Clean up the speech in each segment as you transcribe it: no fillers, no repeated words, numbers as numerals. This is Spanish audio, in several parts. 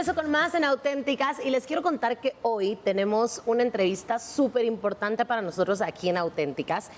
regreso con más en Auténticas y les quiero contar que hoy tenemos una entrevista súper importante para nosotros aquí en Auténticas.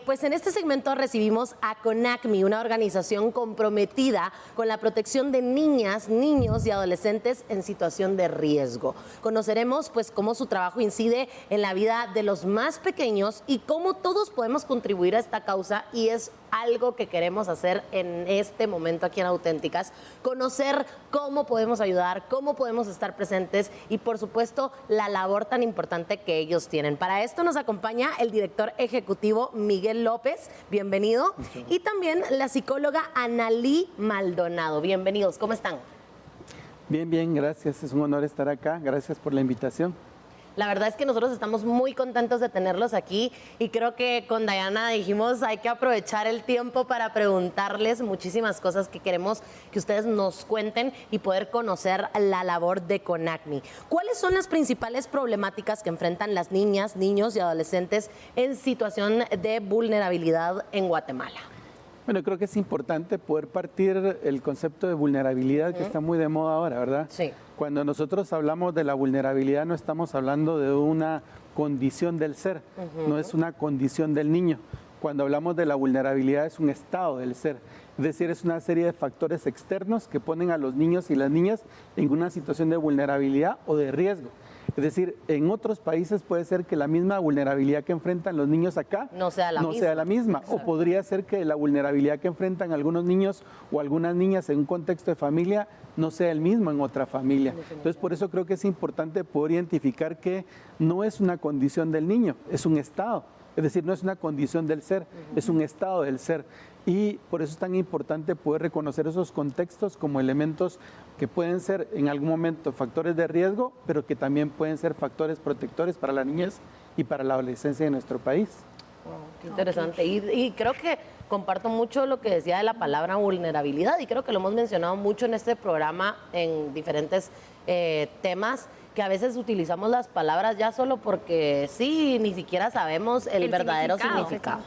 Pues en este segmento recibimos a CONACMI, una organización comprometida con la protección de niñas, niños y adolescentes en situación de riesgo. Conoceremos pues cómo su trabajo incide en la vida de los más pequeños y cómo todos podemos contribuir a esta causa, y es algo que queremos hacer en este momento aquí en Auténticas, conocer cómo podemos ayudar, cómo podemos estar presentes y, por supuesto, la labor tan importante que ellos tienen. Para esto nos acompaña el director ejecutivo Miguel López, bienvenido, y también la psicóloga Analí Maldonado. Bienvenidos, ¿cómo están? Bien, bien, gracias. Es un honor estar acá. Gracias por la invitación. La verdad es que nosotros estamos muy contentos de tenerlos aquí y creo que con Dayana dijimos hay que aprovechar el tiempo para preguntarles muchísimas cosas que queremos que ustedes nos cuenten y poder conocer la labor de CONACMI. ¿Cuáles son las principales problemáticas que enfrentan las niñas, niños y adolescentes en situación de vulnerabilidad en Guatemala? Bueno, creo que es importante poder partir el concepto de vulnerabilidad que está muy de moda ahora, ¿verdad? Sí. Cuando nosotros hablamos de la vulnerabilidad no estamos hablando de una condición del ser, no es una condición del niño. Cuando hablamos de la vulnerabilidad es un estado del ser, es decir, es una serie de factores externos que ponen a los niños y las niñas en una situación de vulnerabilidad o de riesgo. Es decir, en otros países puede ser que la misma vulnerabilidad que enfrentan los niños acá no sea la misma. O podría ser que la vulnerabilidad que enfrentan algunos niños o algunas niñas en un contexto de familia no sea el mismo en otra familia. Entonces, por eso creo que es importante poder identificar que no es una condición del niño, es un estado. Es decir, no es una condición del ser, es un estado del ser. Y por eso es tan importante poder reconocer esos contextos como elementos que pueden ser en algún momento factores de riesgo, pero que también pueden ser factores protectores para la niñez y para la adolescencia de nuestro país. Oh, qué interesante. Okay. Y creo que comparto mucho lo que decía de la palabra vulnerabilidad, y creo que lo hemos mencionado mucho en este programa en diferentes temas, que a veces utilizamos las palabras ya solo porque sí, ni siquiera sabemos el verdadero significado.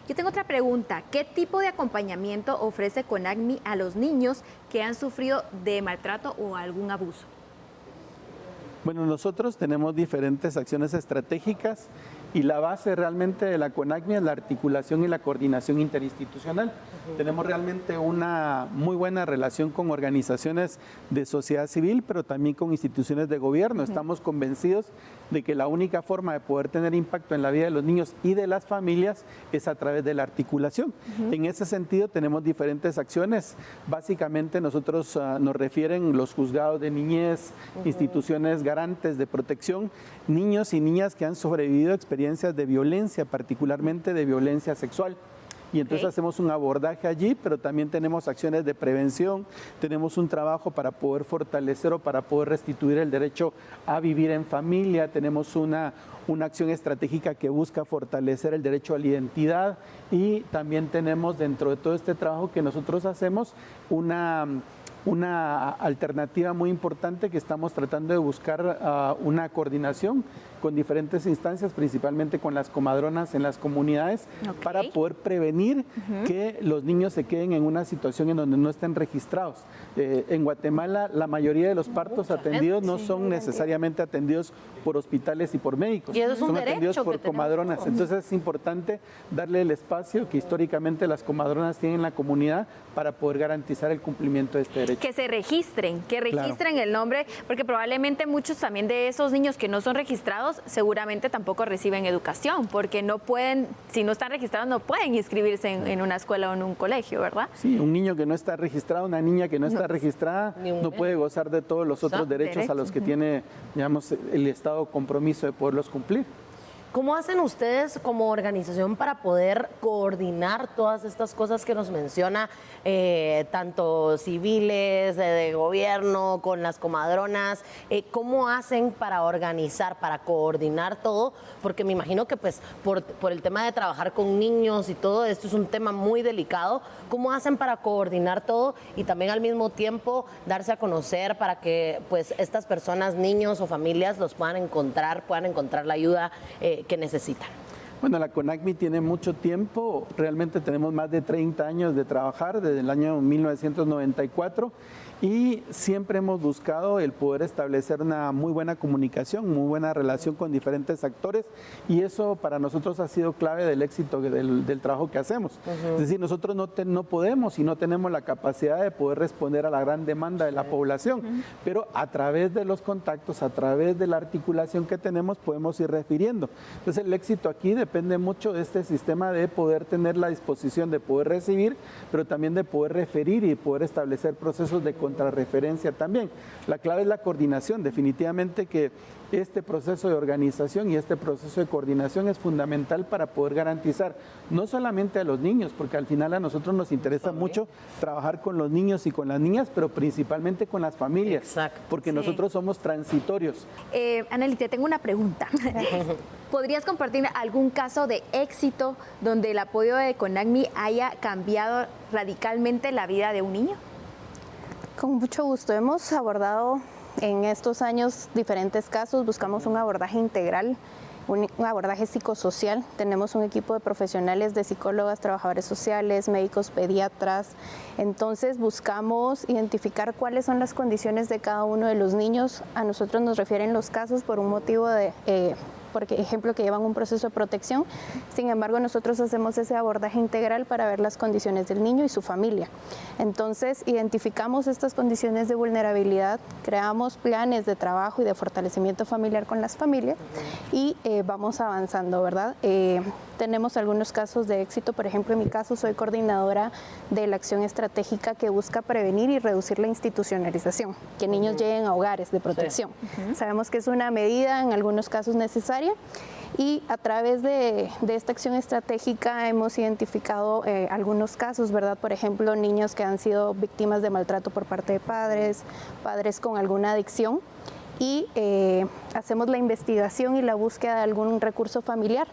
Yo tengo otra pregunta. ¿Qué tipo de acompañamiento ofrece CONACMI a los niños que han sufrido de maltrato o algún abuso? Bueno, nosotros tenemos diferentes acciones estratégicas y la base realmente de la CONACMI es la articulación y la coordinación interinstitucional. Tenemos realmente una muy buena relación con organizaciones de sociedad civil, pero también con instituciones de gobierno. Estamos convencidos de que la única forma de poder tener impacto en la vida de los niños y de las familias es a través de la articulación. En ese sentido tenemos diferentes acciones. Básicamente nosotros nos refieren los juzgados de niñez, instituciones garantes de protección, niños y niñas que han sobrevivido a experiencias de violencia, particularmente de violencia sexual. Y entonces hacemos un abordaje allí, pero también tenemos acciones de prevención, tenemos un trabajo para poder fortalecer o para poder restituir el derecho a vivir en familia, tenemos una acción estratégica que busca fortalecer el derecho a la identidad, y también tenemos dentro de todo este trabajo que nosotros hacemos una alternativa muy importante que estamos tratando de buscar una coordinación con diferentes instancias, principalmente con las comadronas en las comunidades, para poder prevenir que los niños se queden en una situación en donde no estén registrados. En Guatemala, la mayoría de los partos atendidos no son necesariamente atendidos por hospitales y por médicos, y eso es un son derecho atendidos por comadronas. todos. Entonces es importante darle el espacio que históricamente las comadronas tienen en la comunidad para poder garantizar el cumplimiento de este derecho. Que se registren, el nombre, porque probablemente muchos también de esos niños que no son registrados seguramente tampoco reciben educación, porque no pueden, si no están registrados, no pueden inscribirse en una escuela o en un colegio, ¿verdad? Sí, un niño que no está registrado, una niña que no está registrada, no puede gozar de todos los otros derechos a los que tiene, digamos, el Estado compromiso de poderlos cumplir. ¿Cómo hacen ustedes como organización para poder coordinar todas estas cosas que nos menciona, tanto civiles, de gobierno, con las comadronas? ¿Cómo hacen para organizar, para coordinar todo? Porque me imagino que pues por el tema de trabajar con niños y todo esto es un tema muy delicado. ¿Cómo hacen para coordinar todo y también al mismo tiempo darse a conocer para que pues estas personas, niños o familias, los puedan encontrar la ayuda que necesitan? Bueno, la CONACMI tiene mucho tiempo, realmente tenemos más de 30 años de trabajar, desde el año 1994, y siempre hemos buscado el poder establecer una muy buena comunicación, muy buena relación con diferentes actores, y eso para nosotros ha sido clave del éxito del trabajo que hacemos. Es decir, nosotros no podemos y no tenemos la capacidad de poder responder a la gran demanda de la población, pero a través de los contactos, a través de la articulación que tenemos, podemos ir refiriendo. Entonces el éxito aquí depende mucho de este sistema de poder tener la disposición de poder recibir, pero también de poder referir y poder establecer procesos de contrarreferencia también. La clave es la coordinación, definitivamente que este proceso de organización y este proceso de coordinación es fundamental para poder garantizar no solamente a los niños, porque al final a nosotros nos interesa mucho trabajar con los niños y con las niñas, pero principalmente con las familias, exacto, porque nosotros somos transitorios. Anneli, te tengo una pregunta. ¿Podrías compartir algún caso de éxito donde el apoyo de CONACMI haya cambiado radicalmente la vida de un niño? Con mucho gusto. Hemos abordado en estos años diferentes casos, buscamos un abordaje integral, un abordaje psicosocial. Tenemos un equipo de profesionales, de psicólogas, trabajadores sociales, médicos, pediatras. Entonces buscamos identificar cuáles son las condiciones de cada uno de los niños. A nosotros nos refieren los casos por un motivo de... por ejemplo, que llevan un proceso de protección. Sin embargo, nosotros hacemos ese abordaje integral para ver las condiciones del niño y su familia. Entonces, identificamos estas condiciones de vulnerabilidad, creamos planes de trabajo y de fortalecimiento familiar con las familias y vamos avanzando, ¿verdad? Tenemos algunos casos de éxito. Por ejemplo, en mi caso soy coordinadora de la acción estratégica que busca prevenir y reducir la institucionalización, que niños lleguen a hogares de protección. Sabemos que es una medida en algunos casos necesaria y a través de esta acción estratégica hemos identificado algunos casos, ¿verdad? Por ejemplo, niños que han sido víctimas de maltrato por parte de padres, padres con alguna adicción, y hacemos la investigación y la búsqueda de algún recurso familiar.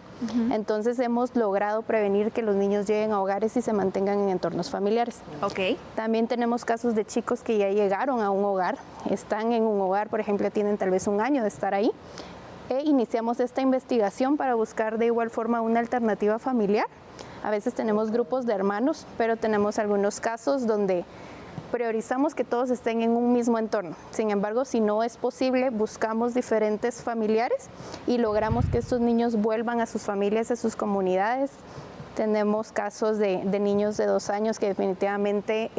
Entonces hemos logrado prevenir que los niños lleguen a hogares y se mantengan en entornos familiares. También tenemos casos de chicos que ya llegaron a un hogar, están en un hogar, por ejemplo, tienen tal vez un año de estar ahí, e iniciamos esta investigación para buscar de igual forma una alternativa familiar. A veces tenemos grupos de hermanos, pero tenemos algunos casos donde priorizamos que todos estén en un mismo entorno. Sin embargo, si no es posible, buscamos diferentes familiares y logramos que estos niños vuelvan a sus familias, a sus comunidades. Tenemos casos de niños de 2 años que definitivamente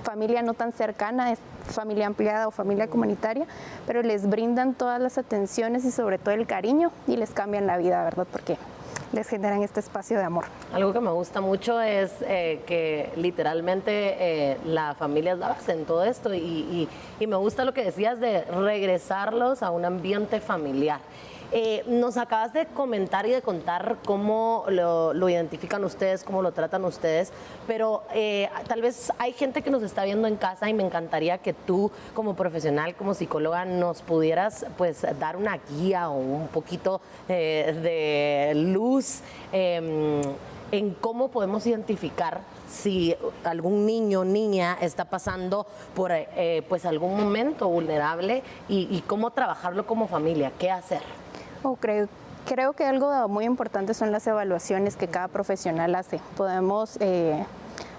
familia no tan cercana, es familia ampliada o familia comunitaria, pero les brindan todas las atenciones y sobre todo el cariño y les cambian la vida, ¿verdad? Porque les generan este espacio de amor. Algo que me gusta mucho es que literalmente la familia es la base en todo esto y me gusta lo que decías de regresarlos a un ambiente familiar. Nos acabas de comentar y de contar cómo lo identifican ustedes, cómo lo tratan ustedes, pero tal vez hay gente que nos está viendo en casa y me encantaría que tú como profesional, como psicóloga, nos pudieras pues dar una guía o un poquito de luz en cómo podemos identificar si algún niño o niña está pasando por pues algún momento vulnerable y cómo trabajarlo como familia, qué hacer. Creo que algo muy importante son las evaluaciones que cada profesional hace. Podemos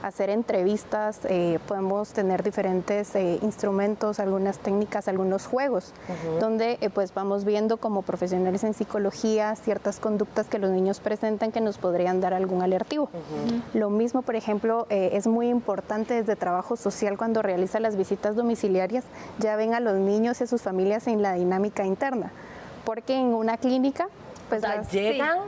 hacer entrevistas, podemos tener diferentes instrumentos, algunas técnicas, algunos juegos, donde pues vamos viendo como profesionales en psicología ciertas conductas que los niños presentan que nos podrían dar algún alertivo. Lo mismo, por ejemplo, es muy importante desde trabajo social cuando realiza las visitas domiciliarias, ya ven a los niños y a sus familias en la dinámica interna. Porque en una clínica, pues llegan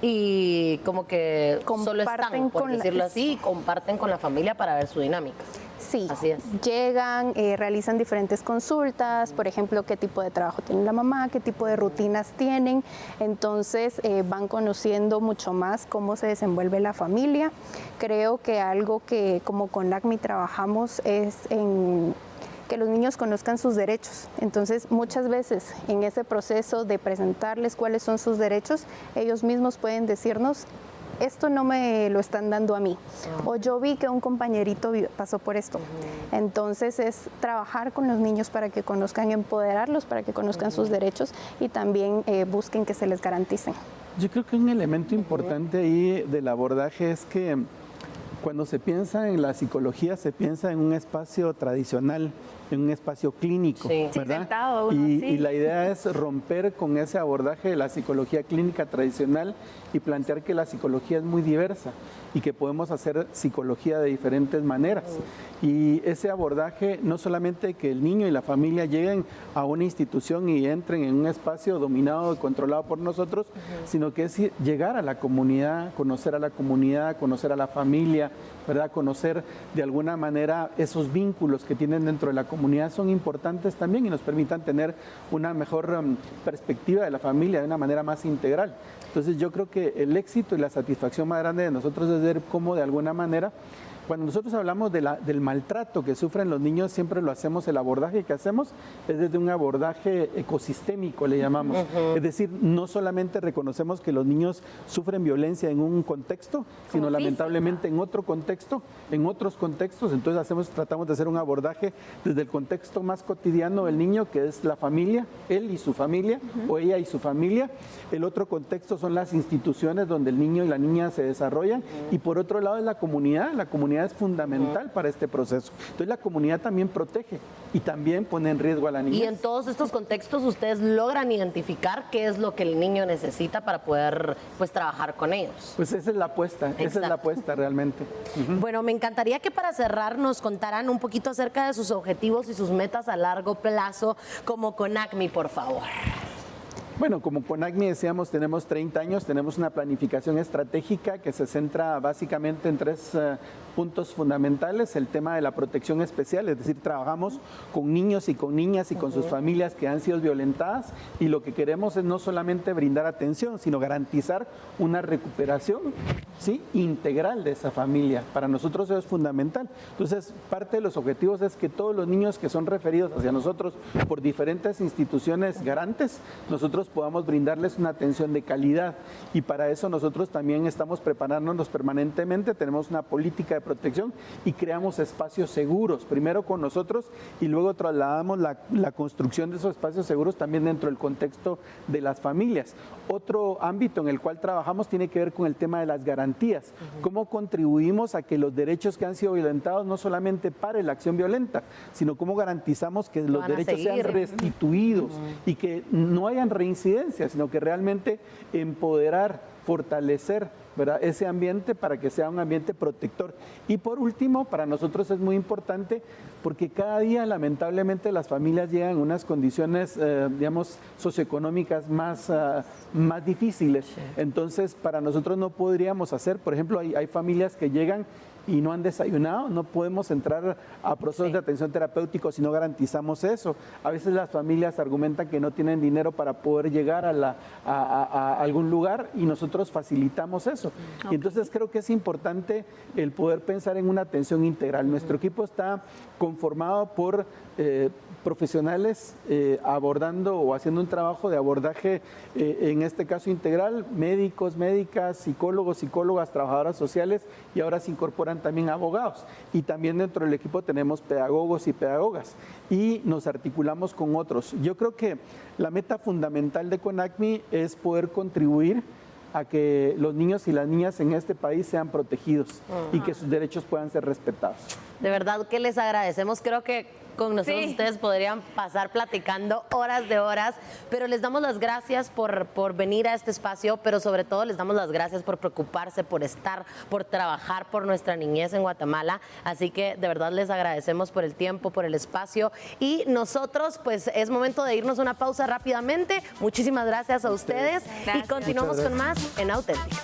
y como que solo están, por decirlo así, y comparten con la familia para ver su dinámica. Sí, así es. Llegan, realizan diferentes consultas, por ejemplo, qué tipo de trabajo tiene la mamá, qué tipo de rutinas tienen, entonces van conociendo mucho más cómo se desenvuelve la familia. Creo que algo que como CONACMI trabajamos es en que los niños conozcan sus derechos. Entonces, muchas veces en ese proceso de presentarles cuáles son sus derechos, ellos mismos pueden decirnos, esto no me lo están dando a mí, o yo vi que un compañerito pasó por esto. Entonces, es trabajar con los niños para que conozcan, empoderarlos para que conozcan sus derechos y también busquen que se les garanticen. Yo creo que un elemento importante ahí del abordaje es que cuando se piensa en la psicología, se piensa en un espacio tradicional, en un espacio clínico, Sí. ¿verdad? Sentado uno, sí. Y la idea es romper con ese abordaje de la psicología clínica tradicional y plantear que la psicología es muy diversa y que podemos hacer psicología de diferentes maneras. Y ese abordaje, no solamente que el niño y la familia lleguen a una institución y entren en un espacio dominado y controlado por nosotros, sino que es llegar a la comunidad, conocer a la familia, ¿verdad? Conocer de alguna manera esos vínculos que tienen dentro de la comunidad son importantes también y nos permitan tener una mejor perspectiva de la familia de una manera más integral. Entonces yo creo que el éxito y la satisfacción más grande de nosotros es ver cómo de alguna manera, cuando nosotros hablamos del maltrato que sufren los niños, siempre lo hacemos, el abordaje que hacemos es desde un abordaje ecosistémico, le llamamos. Es decir, no solamente reconocemos que los niños sufren violencia en un contexto, sino lamentablemente en otro contexto, en otros contextos. Entonces tratamos de hacer un abordaje desde el contexto más cotidiano del niño, que es la familia, él y su familia, o ella y su familia. El otro contexto son las instituciones donde el niño y la niña se desarrollan. Y por otro lado es la comunidad. La comunidad es fundamental para este proceso. Entonces la comunidad también protege y también pone en riesgo a la niñez. Y en todos estos contextos ustedes logran identificar qué es lo que el niño necesita para poder pues trabajar con ellos. Pues esa es la apuesta, esa es la apuesta realmente. Bueno, me encantaría que para cerrar nos contaran un poquito acerca de sus objetivos y sus metas a largo plazo como CONACMI, por favor. Bueno, como CONACMI decíamos, tenemos 30 años, tenemos una planificación estratégica que se centra básicamente en tres puntos fundamentales. El tema de la protección especial, es decir, trabajamos con niños y con niñas y con sus familias que han sido violentadas y lo que queremos es no solamente brindar atención, sino garantizar una recuperación, ¿sí?, integral de esa familia. Para nosotros eso es fundamental. Entonces, parte de los objetivos es que todos los niños que son referidos hacia nosotros por diferentes instituciones garantes, nosotros podamos brindarles una atención de calidad y para eso nosotros también estamos preparándonos permanentemente, tenemos una política de protección y creamos espacios seguros, primero con nosotros y luego trasladamos la construcción de esos espacios seguros también dentro del contexto de las familias. Otro ámbito en el cual trabajamos tiene que ver con el tema de las garantías, cómo contribuimos a que los derechos que han sido violentados no solamente pare la acción violenta, sino cómo garantizamos que los derechos sean restituidos y que no hayan reincidencias, sino que realmente empoderar, fortalecer, ¿verdad?, ese ambiente para que sea un ambiente protector. Y por último, para nosotros es muy importante porque cada día lamentablemente las familias llegan en unas condiciones, digamos, socioeconómicas más difíciles. Entonces, para nosotros no podríamos hacer, por ejemplo, hay familias que llegan y no han desayunado, no podemos entrar a procesos de atención terapéuticos si no garantizamos eso. A veces las familias argumentan que no tienen dinero para poder llegar a algún lugar y nosotros facilitamos eso. Y entonces creo que es importante el poder pensar en una atención integral. Nuestro equipo está conformado por profesionales abordando o haciendo un trabajo de abordaje, en este caso integral, médicos, médicas, psicólogos, psicólogas, trabajadoras sociales y ahora se incorporan también abogados. Y también dentro del equipo tenemos pedagogos y pedagogas y nos articulamos con otros. Yo creo que la meta fundamental de CONACMI es poder contribuir a que los niños y las niñas en este país sean protegidos y que sus derechos puedan ser respetados. De verdad que les agradecemos, creo que con nosotros ustedes podrían pasar platicando horas de horas, pero les damos las gracias por venir a este espacio, pero sobre todo les damos las gracias por preocuparse, por estar, por trabajar por nuestra niñez en Guatemala. Así que de verdad les agradecemos por el tiempo, por el espacio y nosotros pues es momento de irnos a una pausa rápidamente. Muchísimas gracias a ustedes y continuamos con más en Auténtica.